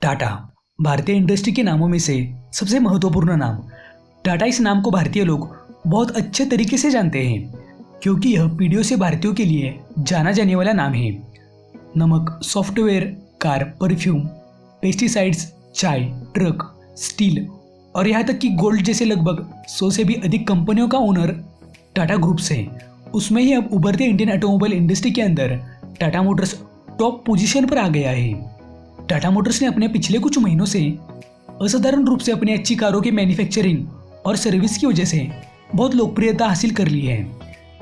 टाटा भारतीय इंडस्ट्री के नामों में से सबसे महत्वपूर्ण नाम। टाटा इस नाम को भारतीय लोग बहुत अच्छे तरीके से जानते हैं क्योंकि यह पीढ़ियों से भारतीयों के लिए जाना जाने वाला नाम है। नमक, सॉफ्टवेयर, कार, परफ्यूम, पेस्टिसाइड्स, चाय, ट्रक, स्टील और यहाँ तक कि गोल्ड जैसे लगभग 100 से भी अधिक कंपनियों का ओनर टाटा ग्रुप्स है। उसमें ही अब उभरते इंडियन ऑटोमोबाइल इंडस्ट्री के अंदर टाटा मोटर्स टॉप पोजीशन पर आ गया है। टाटा मोटर्स ने अपने पिछले कुछ महीनों से असाधारण रूप से अपनी अच्छी कारों के मैन्युफैक्चरिंग और सर्विस की वजह से बहुत लोकप्रियता हासिल कर ली है।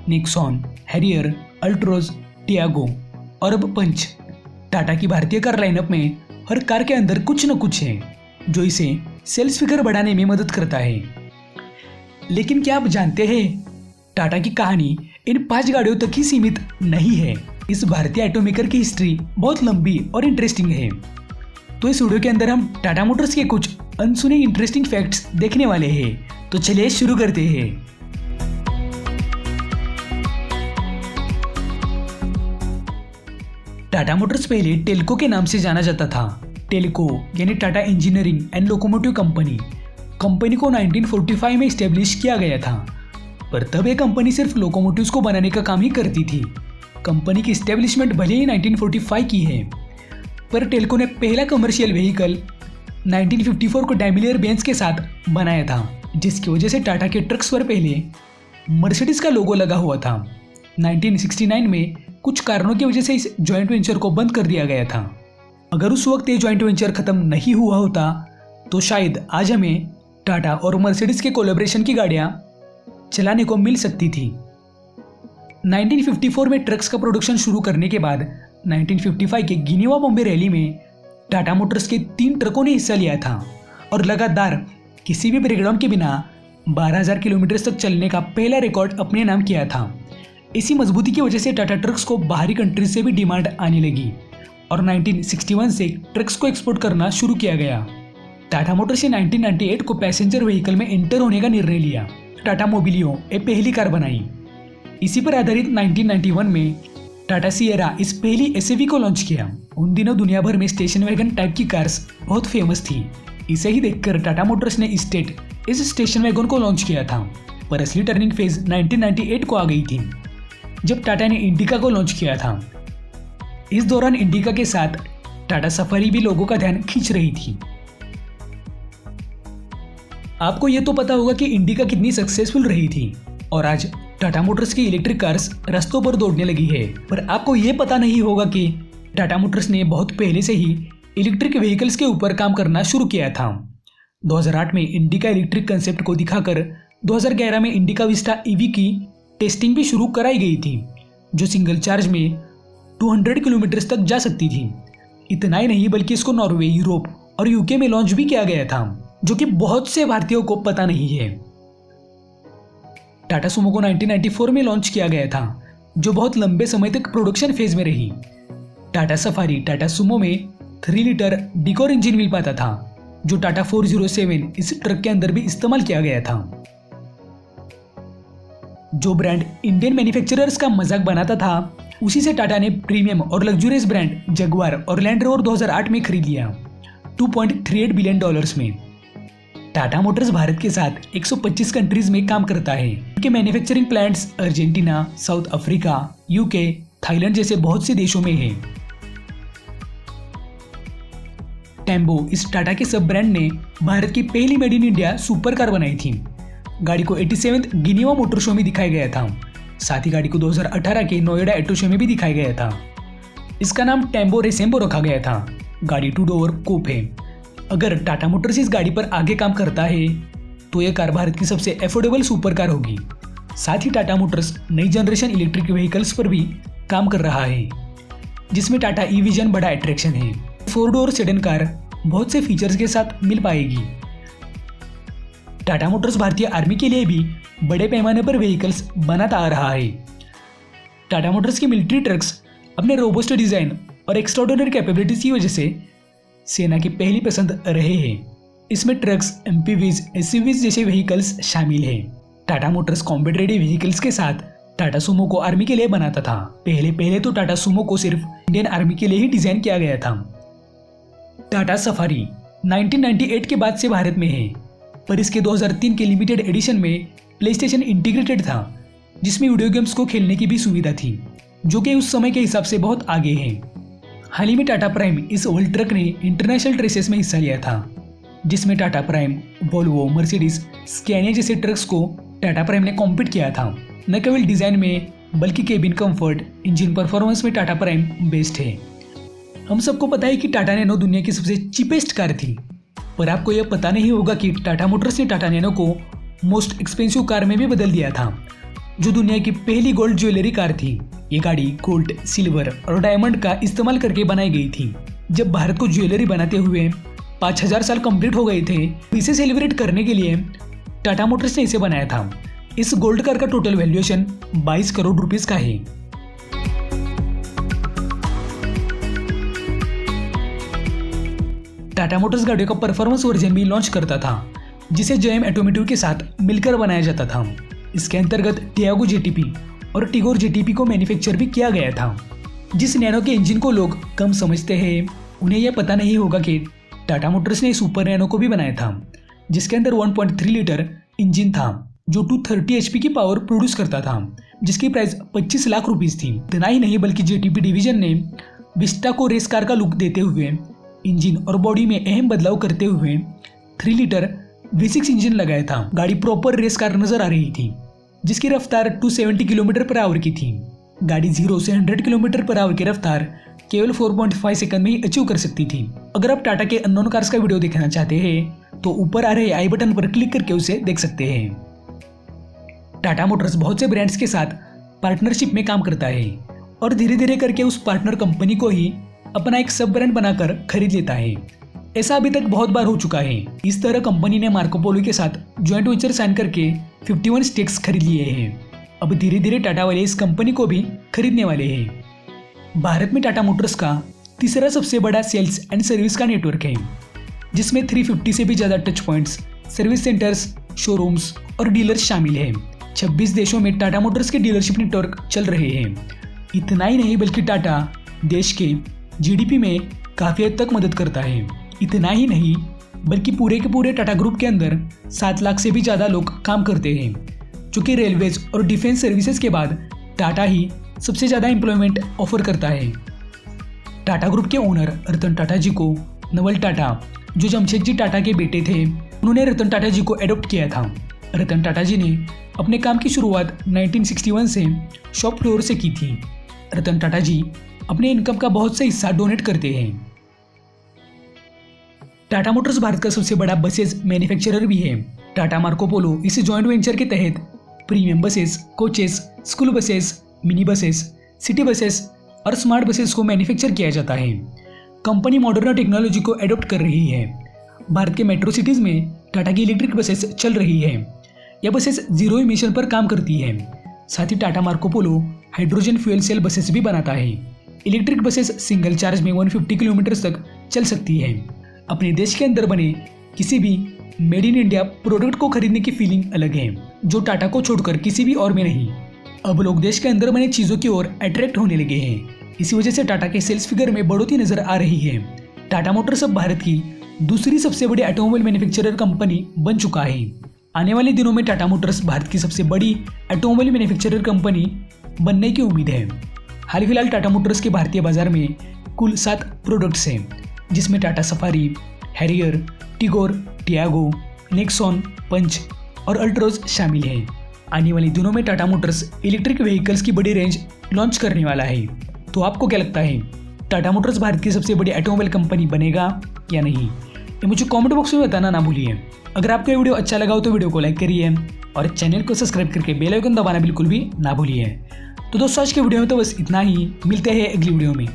निक्सॉन, हैरियर, अल्ट्रोज, टियागो और अब पंच। टाटा की भारतीय कार लाइनअप में हर कार के अंदर कुछ न कुछ है जो इसे सेल्स फिगर बढ़ाने में मदद करता है। लेकिन क्या आप जानते हैं टाटा की कहानी इन 5 गाड़ियों तक ही सीमित नहीं है। इस भारतीय ऑटोमेकर की हिस्ट्री बहुत लंबी और इंटरेस्टिंग है। तो इस वीडियो के अंदर हम टाटा मोटर्स के कुछ अनसुने इंटरेस्टिंग फैक्ट्स देखने वाले हैं। तो चलिए शुरू करते हैं। टाटा मोटर्स पहले टेल्को के नाम से जाना जाता था। टेल्को यानी Tata engineering and locomotive company को 1945 में स्टेब्लिश किया गया था, पर तब यह कंपनी सिर्फ लोकोमोटिव्स को बनाने का काम ही करती थी। कंपनी की स्टेब्लिशमेंट भले ही 1945 की है, पर टेल्को ने पहला कमर्शियल व्हीकल 1954 को डैमिलर बेंज के साथ बनाया था, जिसकी वजह से टाटा के ट्रक्स पर पहले मर्सिडीज का लोगो लगा हुआ था। 1969 में कुछ कारणों की वजह से इस जॉइंट वेंचर को बंद कर दिया गया था। अगर उस वक्त ये जॉइंट वेंचर खत्म नहीं हुआ होता तो शायद आज हमें टाटा और मर्सिडीज के कोलैबोरेशन की गाड़ियां चलाने को मिल सकती थी। 1954 में ट्रक्स का प्रोडक्शन शुरू करने के बाद 1955 के गिनेवा बॉम्बे रैली में टाटा मोटर्स के 3 ट्रकों ने हिस्सा लिया था और लगातार किसी भी ब्रेकडाउन के बिना 12,000 किलोमीटर तक चलने का पहला रिकॉर्ड अपने नाम किया था। इसी मजबूती की वजह से टाटा ट्रक्स को बाहरी कंट्रीज से भी डिमांड आने लगी और 1961 से ट्रक्स को एक्सपोर्ट करना शुरू किया गया। टाटा मोटर्स ने 1998 को पैसेंजर व्हीकल में एंटर होने का निर्णय लिया। टाटा मोबिलियो एक पहली कार बनाई। इसी पर आधारित 1991 में टाटा सिएरा इस पहली एसयूवी को लॉन्च किया। उन दिनों दुनिया भर में स्टेशन वैगन टाइप की कार्स बहुत फेमस थी। इसे ही देखकर टाटा मोटर्स ने इस स्टेशन वैगन को लॉन्च किया था, पर असली टर्निंग फेज 1998 को आ गई थी जब टाटा ने इंडिका को लॉन्च किया था। इस दौरान इंडिका के साथ टाटा सफारी भी लोगों का ध्यान खींच रही थी। आपको ये तो पता होगा कि इंडिका कितनी सक्सेसफुल रही थी और आज टाटा मोटर्स की इलेक्ट्रिक कार्स रास्तों पर दौड़ने लगी है, पर आपको ये पता नहीं होगा कि टाटा मोटर्स ने बहुत पहले से ही इलेक्ट्रिक व्हीकल्स के ऊपर काम करना शुरू किया था। 2008 में इंडिका इलेक्ट्रिक कंसेप्ट को दिखाकर 2011 में इंडिका विस्टा ईवी की टेस्टिंग भी शुरू कराई गई थी, जो सिंगल चार्ज में 200 किलोमीटर तक जा सकती थी। इतना ही नहीं बल्कि इसको नॉर्वे, यूरोप और यूके में लॉन्च भी किया गया था, जो कि बहुत से भारतीयों को पता नहीं है। टाटा सुमो को 1994 में लॉन्च किया गया था, जो बहुत लंबे समय तक प्रोडक्शन फेज में रही। टाटा सफारी, टाटा सुमो में 3 लीटर डिकोर इंजन मिल पाता था, जो टाटा 407 इस ट्रक के अंदर भी इस्तेमाल किया गया था। जो ब्रांड इंडियन मैन्युफैक्चरर्स का मजाक बनाता था, उसी से टाटा ने प्रीमियम और लग्जरियस ब्रांड जगुआर और लैंड रोवर 2008 में खरीद लिया, $2.38 बिलियन में। टाटा मोटर्स भारत के साथ 125 कंट्रीज में काम करता है। इनके manufacturing plants Argentina, south Africa, UK, Thailand जैसे बहुत से देशों में हैं। टेम्बो इस टाटा के सब ब्रांड ने भारत की पहली made in India super car बनाई थी। गाड़ी को 87th गिनेवा मोटर शो में दिखाया गया था। साथ ही गाड़ी को 2018 के नोएडा ऑटो शो में भी दिखाया गया था। इसका नाम टेम्बो रेसेम्बो रखा गया था। गाड़ी 2 डोर कूप है। अगर टाटा मोटर्स इस गाड़ी पर आगे काम करता है तो यह कार भारत की सबसे एफोर्डेबल सुपर कार होगी। साथ ही टाटा मोटर्स नई जनरेशन इलेक्ट्रिक व्हीकल्स पर भी काम कर रहा है, जिसमें टाटा ई विजन बड़ा अट्रैक्शन है। 4 डोर सेडन कार बहुत से फीचर्स के साथ मिल पाएगी। टाटा मोटर्स भारतीय आर्मी के लिए भी बड़े पैमाने पर व्हीकल्स बनाता आ रहा है। टाटा मोटर्स के मिलिट्री ट्रक्स अपने रोबस्ट डिजाइन और एक्स्ट्राऑर्डिनरी कैपेबिलिटीज की वजह से सेना की पहली पसंद रहे हैं। इसमें ट्रक्स, एमपीवीज, एसयूवीज जैसे व्हीकल्स शामिल हैं। Tata Motors combat ready vehicles के साथ टाटा सुमो को आर्मी के लिए बनाता था। पहले तो टाटा सुमो को सिर्फ इंडियन आर्मी के लिए ही डिजाइन किया गया था। टाटा सफारी 1998 के बाद से भारत में है, पर इसके 2003 के लिमिटेड एडिशन में प्लेस्टेशन इंटीग्रेटेड था, जिसमें वीडियो गेम्स को खेलने की भी सुविधा थी, जो कि उस समय के हिसाब से बहुत आगे है। हाल ही में टाटा प्राइम इस वर्ल्ड ट्रक ने इंटरनेशनल रेसेस में हिस्सा लिया था, जिसमें Tata prime, Volvo, Mercedes, Scania जैसे ट्रक्स को टाटा प्राइम ने कॉम्पीट किया था। न केवल डिज़ाइन में बल्कि केबिन कंफर्ट, इंजन परफॉर्मेंस में टाटा प्राइम बेस्ट है। हम सबको पता है कि टाटा नैनो दुनिया की सबसे चीपेस्ट कार थी, पर आपको यह पता नहीं होगा कि टाटा मोटर्स ने टाटा नैनो को मोस्ट एक्सपेंसिव कार में भी बदल दिया था, जो दुनिया की पहली गोल्ड ज्वेलरी कार थी। ये गाड़ी गोल्ड, सिल्वर और डायमंड का इस्तेमाल करके बनाई गई थी। जब भारत को ज्वेलरी बनाते हुए 5000 साल कंप्लीट हो गए थे, इसे सेलिब्रेट करने के लिए टाटा मोटर्स ने इसे बनाया था। इस गोल्ड कार का टोटल वैल्यूएशन 22 करोड़ रुपीस का है। टाटा मोटर्स गाड़ियों का परफॉर्मेंस वर्जन भी लॉन्च करता था, जिसे जेएम ऑटोमोटिव के साथ मिलकर बनाया जाता था। इसके अंतर्गत टियागो जेटीपी और टिगोर जेटीपी को मैन्युफैक्चर भी किया गया था। जिस नैनो के इंजन को लोग कम समझते हैं, उन्हें यह पता नहीं होगा कि टाटा मोटर्स ने सुपर नैनो को भी बनाया था, जिसके अंदर 1.3 लीटर इंजन था, जो 230 HP की पावर प्रोड्यूस करता था, जिसकी प्राइस 25 लाख रुपीस थी। इतना ही नहीं बल्कि जेटीपी डिवीजन ने विस्टा को रेस कार का लुक देते हुए इंजन और बॉडी में अहम बदलाव करते हुए 3 लीटर V6 इंजन लगाया था। गाड़ी प्रॉपर रेस कार नजर आ रही थी, जिसकी रफ्तार 270 km/h की थी। गाड़ी 0 से 100 km/h की रफ्तार केवल 4.5 सेकंड में ही अचीव कर सकती थी। अगर आप टाटा के अननोन कार्स का वीडियो देखना चाहते हैं तो ऊपर आ रहे आई बटन पर क्लिक करके उसे देख सकते हैं। टाटा मोटर्स बहुत से ब्रांड्स के साथ पार्टनरशिप में काम करता है और धीरे धीरे करके उस पार्टनर कंपनी को ही अपना एक सब ब्रांड बनाकर खरीद लेता है। ऐसा अभी तक बहुत बार हो चुका है। इस तरह कंपनी ने मार्को पोलो के साथ ज्वाइंट वेंचर साइन करके 51 स्टेक्स खरीद लिए हैं। अब धीरे धीरे टाटा वाले इस कंपनी को भी खरीदने वाले हैं। भारत में टाटा मोटर्स का तीसरा सबसे बड़ा सेल्स एंड सर्विस का नेटवर्क है, जिसमें 350 से भी ज़्यादा touch points, service centres, showrooms और डीलर्स शामिल हैं। 26 देशों में टाटा मोटर्स के डीलरशिप नेटवर्क चल रहे हैं। इतना ही नहीं बल्कि टाटा देश के जीडीपी में काफ़ी हद तक मदद करता है। इतना ही नहीं बल्कि पूरे के पूरे टाटा ग्रुप के अंदर 7 लाख से भी ज़्यादा लोग काम करते हैं, जो कि रेलवेज और डिफेंस सर्विसेज के बाद टाटा ही सबसे ज़्यादा एम्प्लॉयमेंट ऑफर करता है। टाटा ग्रुप के ओनर रतन टाटा जी को नवल टाटा, जो जमशेदजी टाटा के बेटे थे, उन्होंने रतन टाटा जी को एडॉप्ट किया था। रतन टाटा जी ने अपने काम की शुरुआत 1961 से शॉप फ्लोर से की थी। रतन टाटा जी अपने इनकम का बहुत सा हिस्सा डोनेट करते हैं। टाटा मोटर्स भारत का सबसे बड़ा बसेस मैन्युफैक्चरर भी है। टाटा मार्को पोलो इस जॉइंट वेंचर के तहत premium buses, coaches, school buses, mini buses, city buses और स्मार्ट बसेस को मैन्युफैक्चर किया जाता है। कंपनी मॉडर्न टेक्नोलॉजी को एडॉप्ट कर रही है। भारत के मेट्रो सिटीज़ में टाटा की इलेक्ट्रिक बसेस चल रही है। यह बसेस जीरो इमिशन पर काम करती है। साथ ही Tata Marco Polo hydrogen fuel cell buses भी बनाता है। इलेक्ट्रिक बसेस सिंगल चार्ज में 150 किलोमीटर तक चल सकती है। अपने देश के अंदर बने किसी भी मेड इन इंडिया प्रोडक्ट को खरीदने की फीलिंग अलग है, जो टाटा को छोड़कर किसी भी और में नहीं। अब लोग देश के अंदर बने चीज़ों की ओर अट्रैक्ट होने लगे हैं। इसी वजह से टाटा के सेल्स फिगर में बढ़ोतरी नजर आ रही है। टाटा मोटर्स अब भारत की दूसरी सबसे बड़ी ऑटोमोबाइल मैन्युफैक्चरर कंपनी बन चुका है। आने वाले दिनों में टाटा मोटर्स भारत की सबसे बड़ी ऑटोमोबाइल मैन्युफैक्चरर कंपनी बनने की उम्मीद है। हाल फिलहाल टाटा मोटर्स के भारतीय बाजार में कुल 7 प्रोडक्ट्स हैं, जिसमें Tata Safari, Harrier, Tigor, Tiago, Nexon, Punch और अल्ट्रोज शामिल हैं। आने वाले दिनों में टाटा मोटर्स इलेक्ट्रिक व्हीकल्स की बड़ी रेंज लॉन्च करने वाला है। तो आपको क्या लगता है, टाटा मोटर्स भारत की सबसे बड़ी ऑटोमोबाइल कंपनी बनेगा या नहीं? ये मुझे कमेंट बॉक्स में बताना ना भूलिए। अगर आपको ये वीडियो अच्छा लगा हो तो वीडियो को लाइक करिए और चैनल को सब्सक्राइब करके बेल आइकन दबाना बिल्कुल भी ना भूलिए। तो दोस्तों आज के वीडियो में तो बस इतना ही। मिलते हैं अगली वीडियो में।